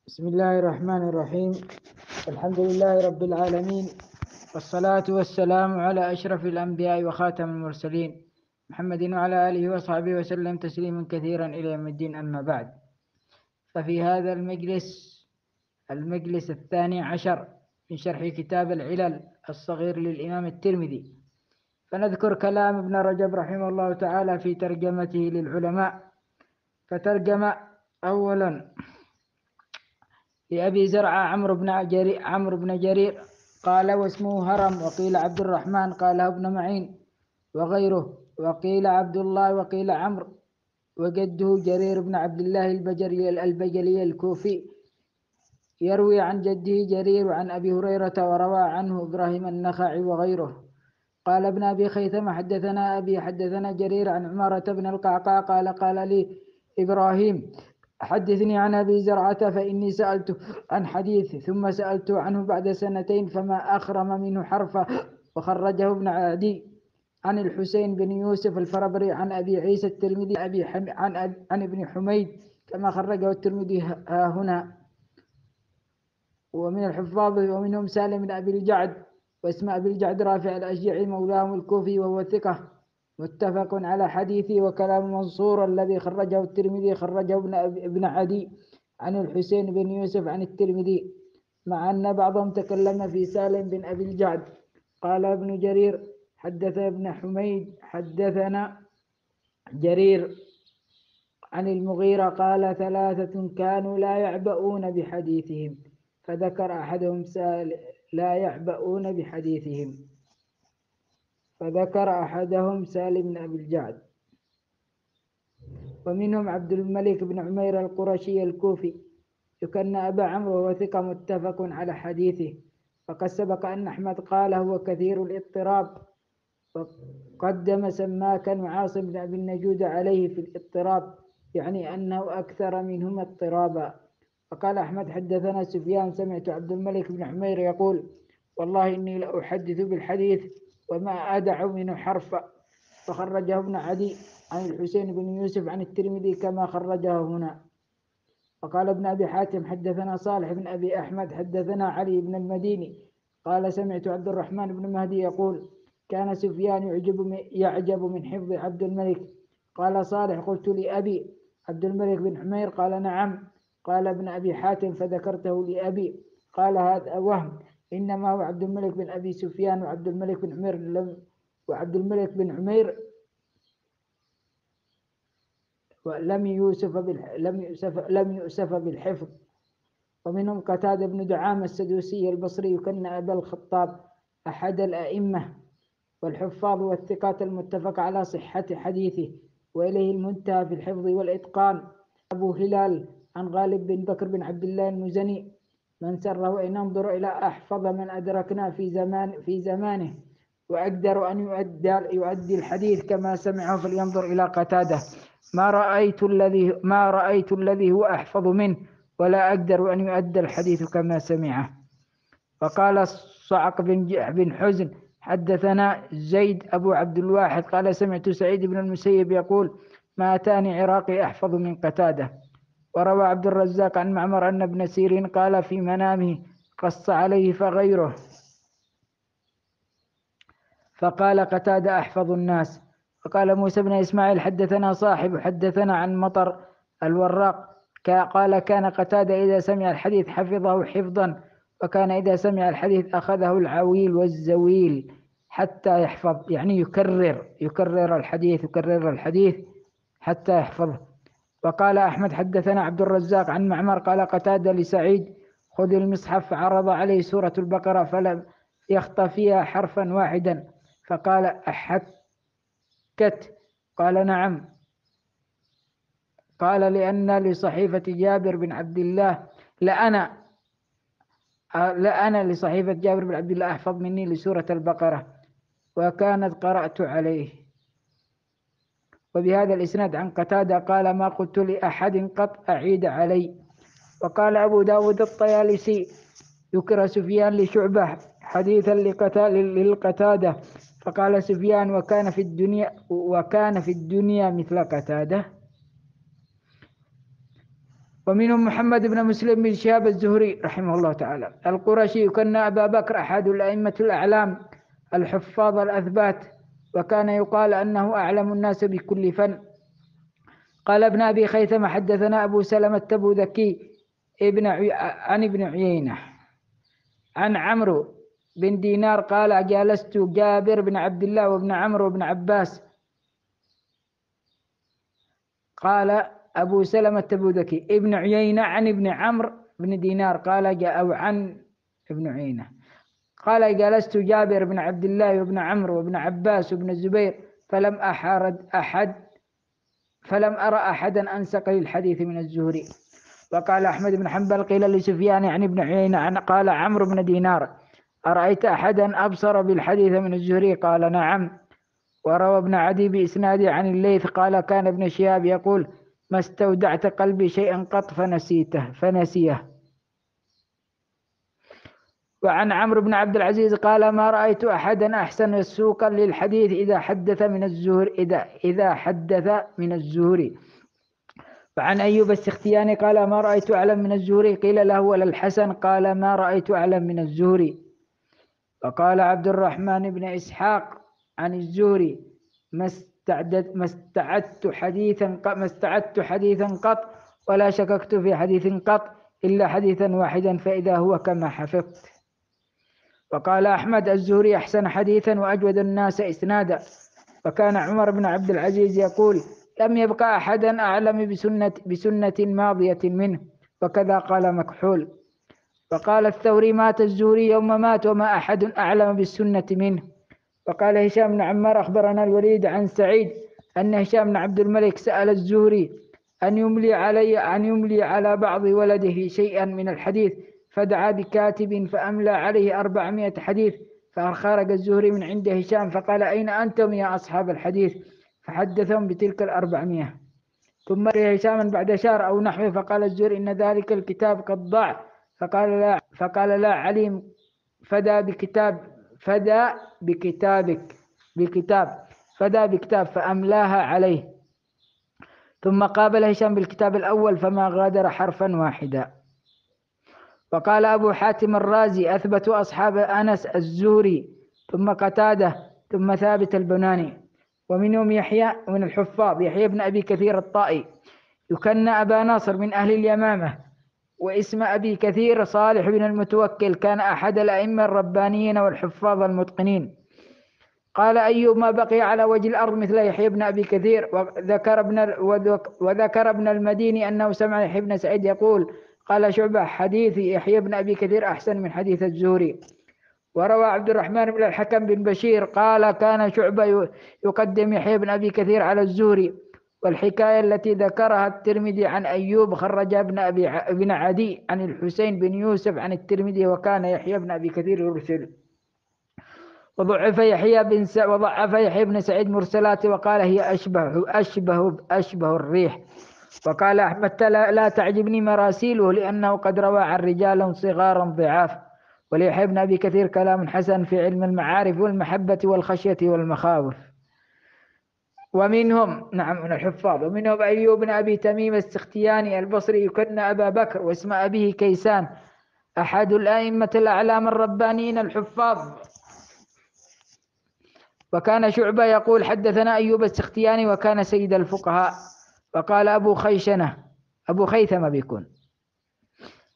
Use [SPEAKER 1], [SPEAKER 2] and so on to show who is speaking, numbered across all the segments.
[SPEAKER 1] بسم الله الرحمن الرحيم. الحمد لله رب العالمين، والصلاة والسلام على أشرف الأنبياء وخاتم المرسلين محمد وعلى آله وصحبه وسلم تسليما كثيرا إلى يوم الدين. أما بعد، ففي هذا المجلس 12 من شرح كتاب العلل الصغير للإمام الترمذي، فنذكر كلام ابن رجب رحمه الله تعالى في ترجمته للعلماء. فترجم أولا لأبي زرعة عمرو بن جرير قال واسمه هرم، وقيل عبد الرحمن قال ابن معين وغيره، وقيل عبد الله وقيل عمرو، وجده جرير بن عبد الله البجلي الكوفي، يروي عن جده جرير عن أبي هريرة وروى عنه إبراهيم النخعي وغيره. قال ابن أبي خيثمة حدثنا أبي حدثنا جرير عن عمارة بن القعقاع قال لي إبراهيم حدثني عن أبي زرعة فإني سألته عن حديث ثم سألته عنه بعد سنتين فما أخرم منه حرفا. وخرجه ابن عدي عن الحسين بن يوسف الفربري عن أبي عيسى الترمذي عن ابن حميد كما خرجه الترمذي ها هنا. ومن الحفاظ ومنهم سالم بن أبي الجعد، واسم أبي الجعد رافع الأشجعي مولاهم الكوفي وهو ثقة متفق على حديثه. وكلام منصور الذي خرجه الترمذي خرجه ابن عدي عن الحسين بن يوسف عن الترمذي، مع أن بعضهم تكلم في سالم بن أبي الجعد. قال ابن جرير حدث ابن حميد حدثنا جرير عن المغيرة قال ثلاثة كانوا لا يعبؤون بحديثهم، فذكر أحدهم سالم بن أبي الجعد. ومنهم عبد الملك بن عمير القرشي الكوفي يكنى أبا عمرو وهو ثقة متفق على حديثه. وقد سبق أن أحمد قال هو كثير الاضطراب، وقدم سماكا وعاصم بن أبي النجود عليه في الاضطراب، يعني أنه أكثر منهما اضطرابا. وقال أحمد حدثنا سفيان سمعت عبد الملك بن عمير يقول والله إني لأحدث بالحديث وما أدع منه حرفا. فخرجه ابن عدي عن الحسين بن يوسف عن الترمذي كما خرجه هنا. وقال ابن أبي حاتم حدثنا صالح بن أبي أحمد حدثنا علي بن المديني قال سمعت عبد الرحمن بن مهدي يقول كان سفيان يعجب من حفظ عبد الملك. قال صالح قلت لأبي عبد الملك بن عمير قال نعم. قال ابن أبي حاتم فذكرته لأبي قال هذا وهم، إنما هو عبد الملك بن أبي سفيان وعبد الملك بن عمير لم يؤسف بالحفظ. ومنهم قتادة بن دعامة السدوسي البصري يكنى أبا الخطاب أحد الأئمة والحفاظ والثقات المتفق على صحة حديثه، وإليه المنتهى في الحفظ والإتقان. أبو هلال عن غالب بن بكر بن عبد الله المزني من سره أن ينظر إلى أحفظ من أدركنا في زمانه وأقدر أن يؤدي الحديث كما سمعه فلينظر إلى قتادة ما رأيت الذي هو أحفظ منه ولا أقدر أن يؤدي الحديث كما سمعه. وقال صعق بن حزن حدثنا زيد أبو عبد الواحد قال سمعت سعيد بن المسيب يقول ما أتاني عراقي أحفظ من قتادة. وروى عبد الرزاق عن معمر أن ابن سيرين قال في منامه قص عليه فغيره فقال قتادة أحفظ الناس. وقال موسى بن إسماعيل حدثنا صاحب حدثنا عن مطر الوراق قال كان قتادة إذا سمع الحديث حفظه حفظا، وكان إذا سمع الحديث أخذه العويل والزويل حتى يحفظ، يعني يكرر الحديث حتى يحفظه. وقال أحمد حدثنا عبد الرزاق عن معمر قال قتادة لسعيد خذ المصحف فعرض عليه سورة البقرة فلم يخط فيها حرفا واحدا، فقال أحكت؟ قال نعم. قال لأن لصحيفة جابر بن عبد الله لأنا لصحيفة جابر بن عبد الله أحفظ مني لسورة البقرة وكانت قرأت عليه. وبهذا الإسناد عن قتادة قال ما قلت لأحد قط أعيد علي. وقال أبو داود الطيالسي ذكر سفيان لشعبة حديثا للقتادة فقال سفيان وكان في الدنيا مثل قتادة. ومنهم محمد بن مسلم بن شهاب الزهري رحمه الله تعالى القرشي، يكنى أبا بكر، أحد الأئمة الأعلام الحفاظ الأثبات، وكان يقال أنه أعلم الناس بكل فن. قال ابن أبي خيثمة حدثنا أبو سلمة التبوذكي عن ابن عيينة عن عمرو بن دينار قال جالست جابر بن عبد الله وابن عمرو بن عباس. قال أبو سلمة التبوذكي ابن عيينة عن ابن عمرو بن دينار قال أو عن ابن عيينة قال جالست جابر بن عبد الله وابن عمرو وابن عباس وابن الزبير فلم أرى أحدا أنسق للحديث من الزهري. وقال أحمد بن حنبل قيل لسفيان عن ابن عيينة قال عمرو بن دينار أرأيت أحدا أبصر بالحديث من الزهري؟ قال نعم. وروى ابن عدي بإسناده عن الليث قال كان ابن شهاب يقول ما استودعت قلبي شيئا قط فنسيه. وعن عمرو بن عبد العزيز قال ما رأيت أحدا أحسن سوقا للحديث إذا حدث من الزهري. وعن أيوب السختياني قال ما رأيت أعلم من الزهري. قيل له ولا الحسن؟ قال ما رأيت أعلم من الزهري. وقال عبد الرحمن بن إسحاق عن الزهري ما استعدت حديثا قط ولا شككت في حديث قط إلا حديثا واحدا فإذا هو كما حفظت. وقال أحمد الزهري أحسن حديثا وأجود الناس إسنادا. وكان عمر بن عبد العزيز يقول لم يبقى أحدا أعلم بسنة ماضية منه، وكذا قال مكحول. وقال الثوري مات الزهري يوم مات وما أحد أعلم بالسنة منه. وقال هشام بن عمار أخبرنا الوليد عن سعيد أن هشام بن عبد الملك سأل الزهري أن يملي على بعض ولده شيئا من الحديث، فدعا بكاتب فأملى عليه 400 حديث. فخرج الزهري من عند هشام فقال أين أنتم يا أصحاب الحديث؟ فحدثهم بتلك 400. ثم رأى هشاما بعد شهر أو نحوه فقال الزهري إن ذلك الكتاب قد ضاع. فقال لا عليم فدى بكتاب فأملاها عليه. ثم قابل هشام بالكتاب الأول فما غادر حرفا واحدا. وقال أبو حاتم الرازي أثبت أصحاب أنس الزهري ثم قتادة ثم ثابت البناني. ومنهم يحيى من الحفاظ يحيى بن أبي كثير الطائي، يكنى أبا ناصر من أهل اليمامة، واسم أبي كثير صالح بن المتوكل، كان أحد الأئمة الربانيين والحفاظ المتقنين. قال أيوب ما بقي على وجه الأرض مثل يحيى بن أبي كثير. وذكر ابن المديني أنه سمع يحيى بن سعيد يقول قال شعبة حديث يحيى بن أبي كثير أحسن من حديث الزهري. وروى عبد الرحمن بن الحكم بن بشير قال كان شعبة يقدم يحيى بن أبي كثير على الزهري. والحكاية التي ذكرها الترمذي عن أيوب خرج ابن عدي عن الحسين بن يوسف عن الترمذي، وكان يحيى بن أبي كثير يرسل. وضعف يحيى بن سعيد مرسلاته وقال هي أشبه الريح. وقال أحمد لا تعجبني مراسيله لأنه قد روى عن رجال صغارا ضعاف. وليحيى بن أبي كثير كلام حسن في علم المعارف والمحبة والخشية والمخاوف. ومنهم من الحفاظ ومنهم أيوب بن أبي تميم السختياني البصري يكنى أبا بكر واسم أبيه كيسان، أحد الأئمة الأعلام الربانيين الحفاظ. وكان شعبة يقول حدثنا أيوب السختياني وكان سيد الفقهاء. وقال أبو خيثمة بيكون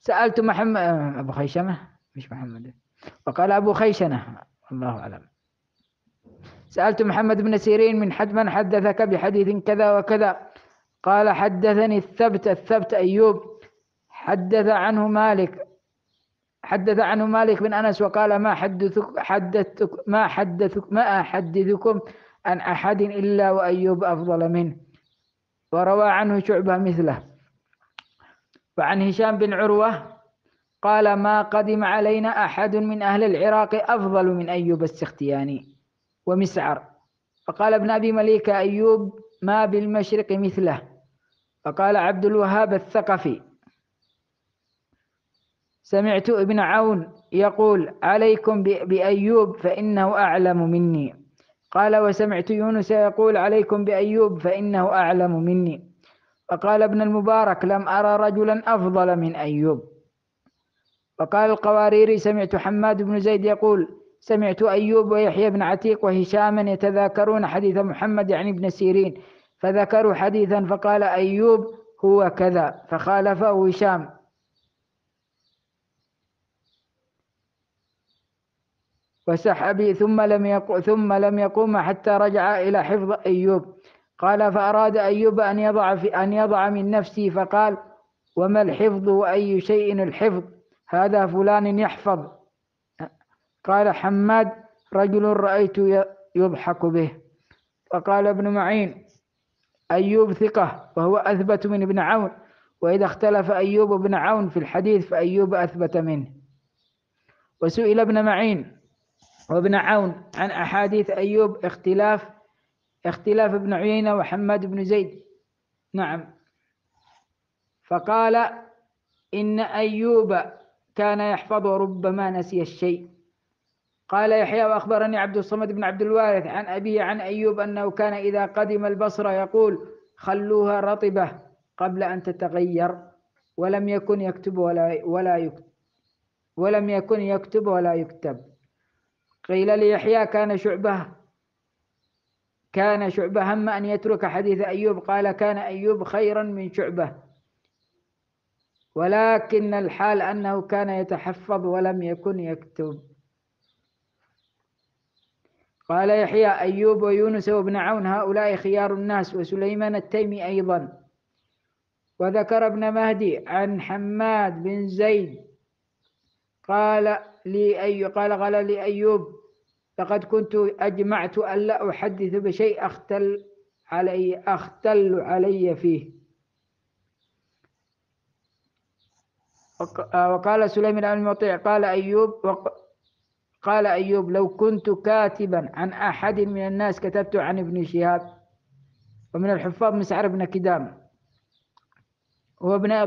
[SPEAKER 1] سألت محمد أبو خيشمة مش محمد. وقال أبو خيشنة الله أعلم سألت محمد بن سيرين من حدثك بحديث كذا وكذا؟ قال حدثني الثبت أيوب حدث عنه مالك بن أنس وقال ما أحدثكم عن أحد إلا وأيوب أفضل منه. وروى عنه شعبة مثله. وعن هشام بن عروة قال ما قدم علينا أحد من أهل العراق أفضل من أيوب السختياني ومسعر. فقال ابن أبي مليكة أيوب ما بالمشرق مثله. فقال عبد الوهاب الثقفي سمعت ابن عون يقول عليكم بأيوب فإنه أعلم مني. قال وسمعت يونس يقول عليكم بأيوب فإنه أعلم مني. فقال ابن المبارك: لم أرى رجلا أفضل من أيوب. وقال القواريري: سمعت حماد بن زيد يقول: سمعت أيوب ويحيى بن عتيق وهشاما يتذاكرون حديث محمد يعني ابن سيرين، فذكروا حديثا فقال أيوب: هو كذا، فخالفه هشام. وسحبي ثم لم يقوم حتى رجع إلى حفظ أيوب. قال: فأراد أيوب أن يضع من نفسه فقال: وما الحفظ وأي شيء الحفظ؟ هذا فلان يحفظ. قال حماد: رجل رأيت يضحك به. فقال ابن معين: أيوب ثقة وهو أثبت من ابن عون، وإذا اختلف أيوب وابن عون في الحديث فأيوب أثبت منه. وسئل ابن معين وابن عون عن أحاديث أيوب اختلاف ابن عيينة وحماد بن زيد. نعم. فقال: إن أيوب كان يحفظ وربما نسي الشيء. قال يحيى: وأخبرني عبد الصمد بن عبد الوارث عن أبيه عن أيوب أنه كان إذا قدم البصرة يقول: خلوها رطبة قبل أن تتغير، ولم يكن يكتب ولا يكتب. قيل ليحيى: كان شعبة هم أن يترك حديث أيوب. قال: كان أيوب خيرا من شعبة، ولكن الحال أنه كان يتحفظ ولم يكن يكتب. قال يحيى: أيوب ويونس وابن عون هؤلاء خيار الناس، وسليمان التيمي أيضا. وذكر ابن مهدي عن حماد بن زيد قال لي أيوب: لقد كنت أجمعت ألا أحدث بشيء أختل علي فيه. وقال سليمان المطيع قال أيوب: لو كنت كاتبا عن أحد من الناس كتبت عن ابن شهاب. ومن الحفاظ مسعر بن كدام هو ابن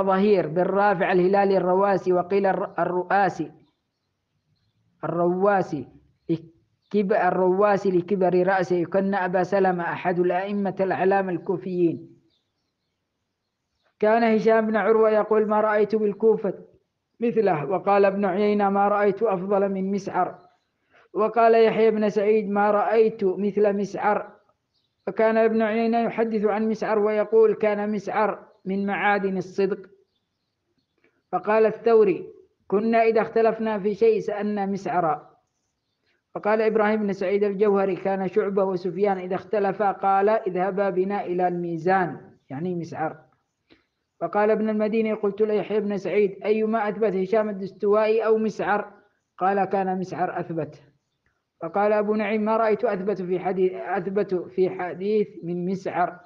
[SPEAKER 1] ظهير بن رافع الهلالي الرواسي، وقيل الرواسي لكبر رأسه، يكن أبا سلمة أحد الأئمة الأعلام الكوفيين. كان هشام بن عروة يقول: ما رأيت بالكوفة مثله. وقال ابن عيينة: ما رأيت أفضل من مسعر. وقال يحيى بن سعيد: ما رأيت مثل مسعر. وكان ابن عيينة يحدث عن مسعر ويقول: كان مسعر من معادن الصدق. فقال الثوري: كنا إذا اختلفنا في شيء سألنا مسعرا. فقال إبراهيم بن سعيد الجوهري: كان شعبة وسفيان إذا اختلفا قال: اذهبا بنا إلى الميزان، يعني مسعر. فقال ابن المديني: قلت ليحيى بن سعيد: أيما أثبت، هشام الدستوائي أو مسعر؟ قال: كان مسعر أثبت. فقال أبو نعيم: ما رأيت أثبت في حديث من مسعر.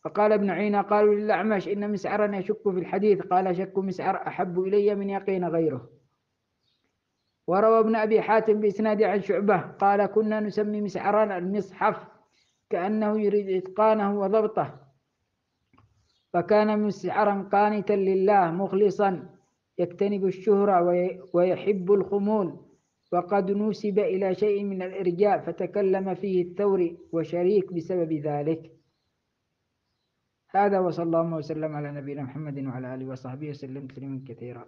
[SPEAKER 1] فقال ابن عيينة: قالوا للأعمش: إن مسعرا يشك في الحديث. قال: شك مسعر أحب إلي من يقين غيره. وروى ابن أبي حاتم بإسناد عن شعبة قال: كنا نسمي مسعرا المصحف، كأنه يريد إتقانه وضبطه. فكان مسعرا قانتا لله مخلصا يجتنب الشهرة ويحب الخمول. وقد نسب إلى شيء من الإرجاء فتكلم فيه الثوري وشريك بسبب ذلك. هذا، وصلى الله وسلم على نبينا محمد وعلى آله وصحبه وسلم تسليما كثيرا.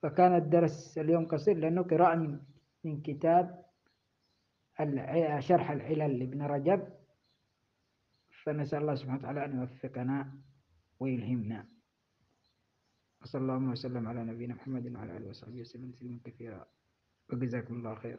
[SPEAKER 1] فكان الدرس اليوم قصير لأنه قراءة من كتاب شرح العلل لابن رجب، فنسأل الله سبحانه وتعالى أن يوفقنا ويلهمنا. وصلى الله وسلم على نبينا محمد وعلى آله وصحبه وسلم تسليما كثيرا، وجزاكم الله خير.